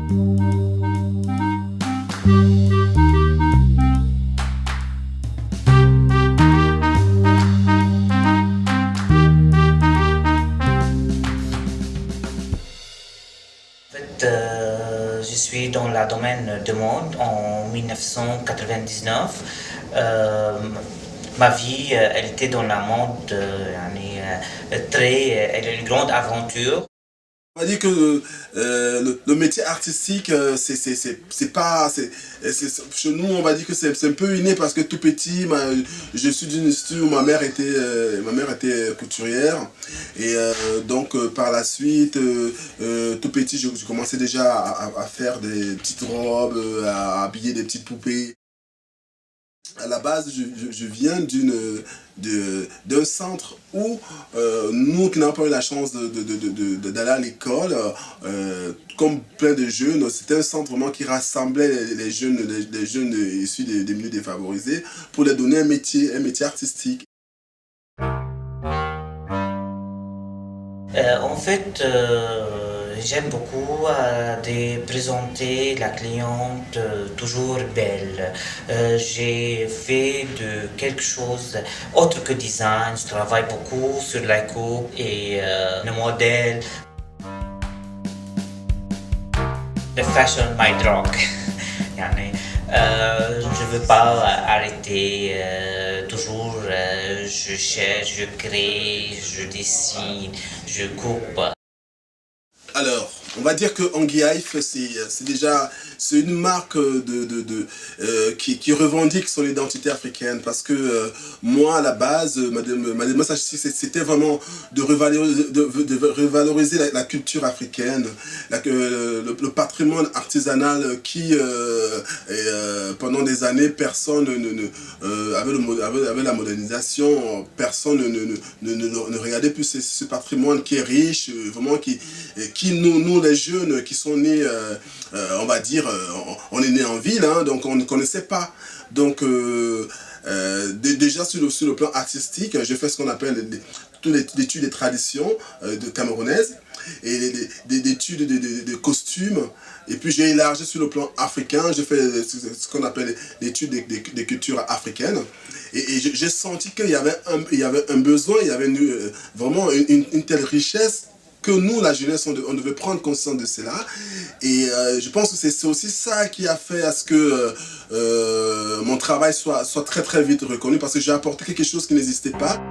Je suis dans le domaine de mode en 1999. Ma vie, elle était dans la mode, elle est une grande aventure. On va dire que le métier artistique, c'est pas, chez nous, on va dire que c'est un peu inné parce que tout petit, je suis d'une institut où ma mère était couturière et donc par la suite, tout petit, je commençais déjà à faire des petites robes, à habiller des petites poupées. À la base, je viens d'un centre où nous qui n'avons pas eu la chance d'aller à l'école, comme plein de jeunes, c'était un centre vraiment qui rassemblait les jeunes issus des milieux défavorisés pour leur donner un métier artistique. En fait, j'aime beaucoup de présenter la cliente toujours belle. J'ai fait de quelque chose autre que design. Je travaille beaucoup sur la coupe et le modèle. The fashion my drug. يعني je veux pas arrêter, toujours je cherche, je crée, je dessine, je coupe. Alors, on va dire que Anguille Haïf, c'est une marque qui revendique son identité africaine parce que moi, à la base, ma démarche, c'était vraiment de revaloriser la culture africaine, le patrimoine artisanal qui, pendant des années, personne avait la modernisation, personne ne regardait plus ce patrimoine qui est riche, vraiment qui nous les jeunes qui sont nés, on va dire, on est nés en ville, hein, donc on ne connaissait pas. Donc déjà sur le plan artistique, j'ai fait ce qu'on appelle l'étude des traditions camerounaises et des études de costumes. Et puis j'ai élargi sur le plan africain, j'ai fait ce qu'on appelle l'étude des cultures africaines. Et j'ai senti qu'il y avait un besoin, il y avait vraiment une telle richesse que nous, la jeunesse, on devait prendre conscience de cela. Et je pense que c'est aussi ça qui a fait à ce que mon travail soit très très vite reconnu, parce que j'ai apporté quelque chose qui n'existait pas.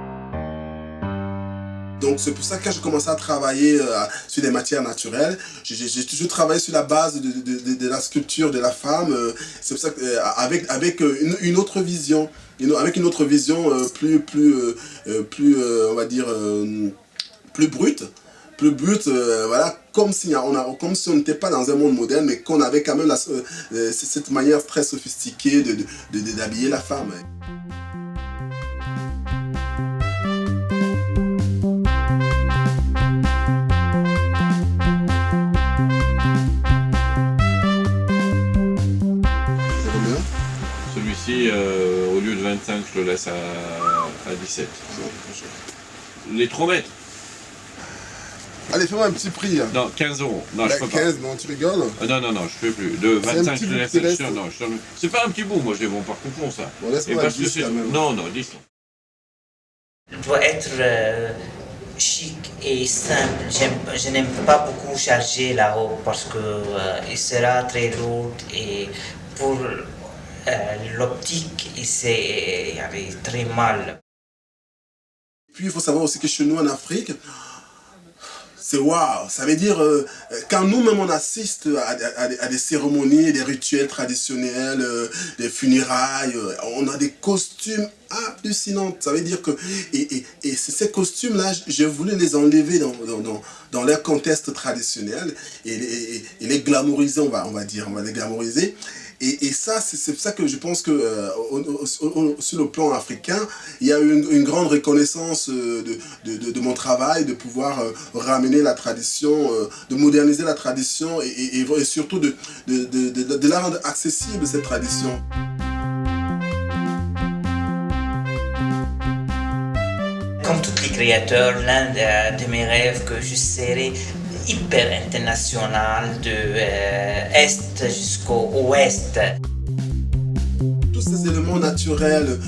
Donc c'est pour ça que quand j'ai commencé à travailler sur des matières naturelles, j'ai toujours travaillé sur la base de la sculpture de la femme. C'est pour ça qu'avec une autre vision, avec une autre vision plus on va dire, plus brute. Voilà, comme si on n'était pas dans un monde moderne, mais qu'on avait quand même cette manière très sophistiquée d'habiller la femme. C'est combien? Celui-ci, au lieu de 25, je le laisse à 17. Les 3 mètres. Allez, fais-moi un petit prix. Non, 15 €. Non, je peux 15, pas. non, tu rigoles? Non, je peux plus. De 25, je te laisse à 17. Non, c'est pas un petit bout, moi, je les vends par coupon, ça. Bon, laisse-moi un 10 quand même. Non, 10. Il doit être chic et simple. Je n'aime pas beaucoup charger la robe parce que il sera très lourd et pour l'optique, c'est très mal. Puis il faut savoir aussi que chez nous en Afrique, c'est waouh, ça veut dire quand nous-mêmes on assiste à des cérémonies, des rituels traditionnels, des funérailles, on a des costumes hallucinants. Ça veut dire que et ces costumes-là, j'ai voulu les enlever dans leur contexte traditionnel et les glamouriser, on va dire, on va les glamouriser. Et ça, c'est pour ça que je pense que sur le plan africain, il y a une grande reconnaissance de mon travail, de pouvoir ramener la tradition, de moderniser la tradition et surtout de la rendre accessible, cette tradition. Comme tous les créateurs, l'un de mes rêves que je serais hyper international de est jusqu'au ouest. Tous ces éléments naturels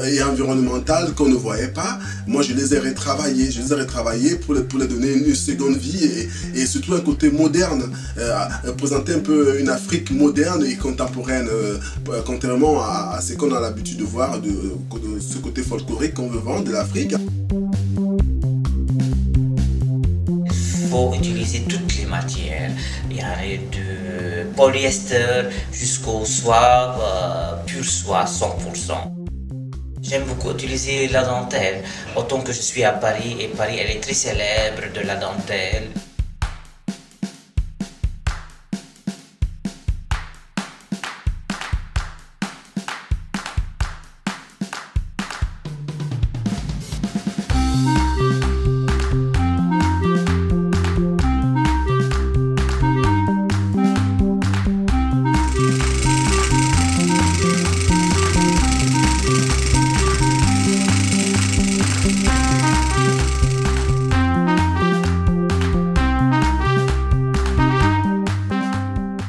et environnementaux qu'on ne voyait pas, moi je les ai retravaillés pour les donner une seconde vie et surtout un côté moderne, présenter un peu une Afrique moderne et contemporaine, contrairement à ce qu'on a l'habitude de voir, de ce côté folklorique qu'on veut vendre de l'Afrique. Il faut utiliser toutes les matières. Il y a de polyester jusqu'au soie, pure soie 100%. J'aime beaucoup utiliser la dentelle, autant que je suis à Paris, et Paris elle est très célèbre de la dentelle.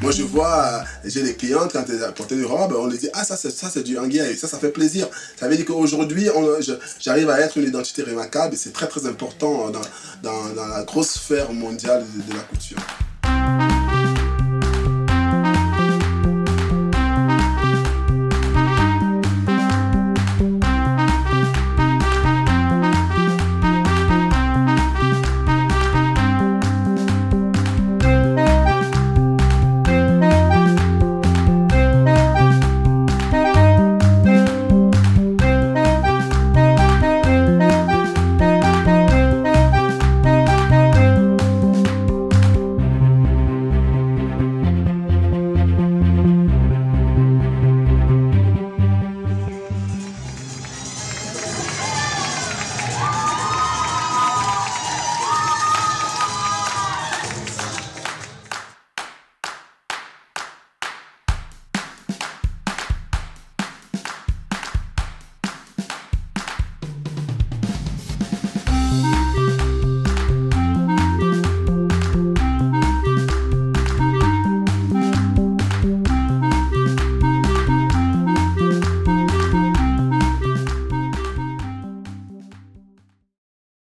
Moi, je vois, j'ai des clientes, quand elles apportent une robe, on les dit, ah, ça c'est du Nguyen, ça fait plaisir. Ça veut dire qu'aujourd'hui, j'arrive à être une identité remarquable et c'est très très important dans la grosse sphère mondiale de la couture.